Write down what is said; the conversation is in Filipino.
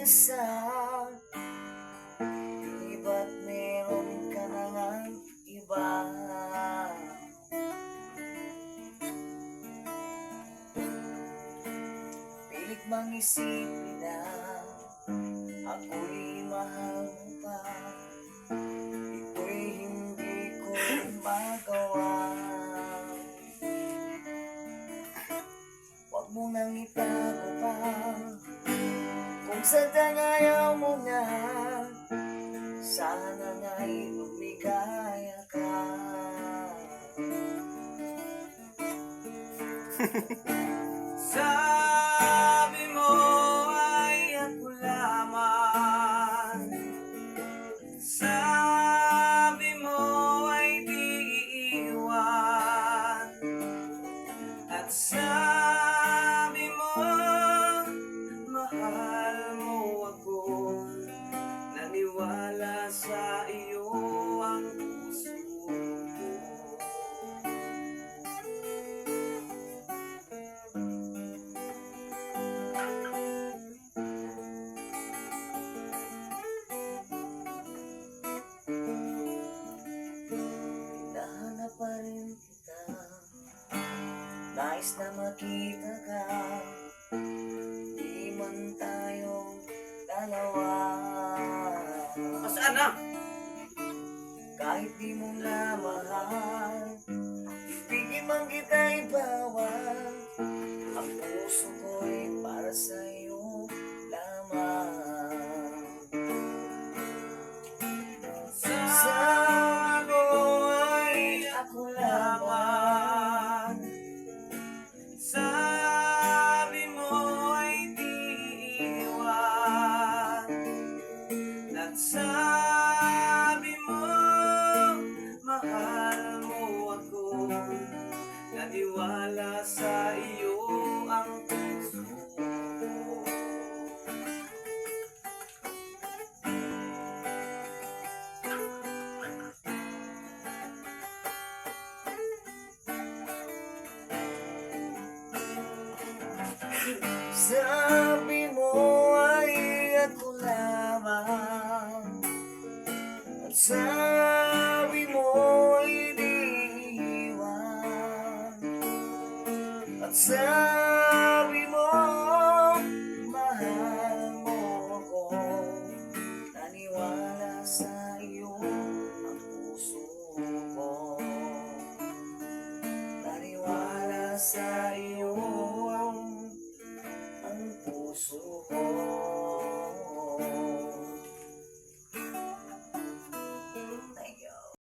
isa, di ba't meron ka na ngang iba? Pilit mang isipin na ako'y mahal mo pa, ito'y hindi ko magawa. Huwag mo nang itago pa, kung sadyang ayaw mo na, sana nga'y lumigaya ka. Sabi mo ay ako lamang, sabi mo ay di iiwan, at sabi mo mahal mo ako, naniwala sa iyo ang puso ko. Hinahanap pa rin kita, nais na makita ka, di man tayong dalawa. Saan na? Kahit di mo na mahal, ibigin man kita'y bawal, ang puso ko'y para sa'yo lamang. Sabi mo ay ako lamang, Sabi mo ay di iwan, at sabi mo mahal mo ako, naniwala sa iyo ang puso ko. sabi mo ay ako lamang, at sabi mo ay di iwan, at sabi mo mahal mo ako, naniwala sa iyo ang puso ko, naniwala sa iyo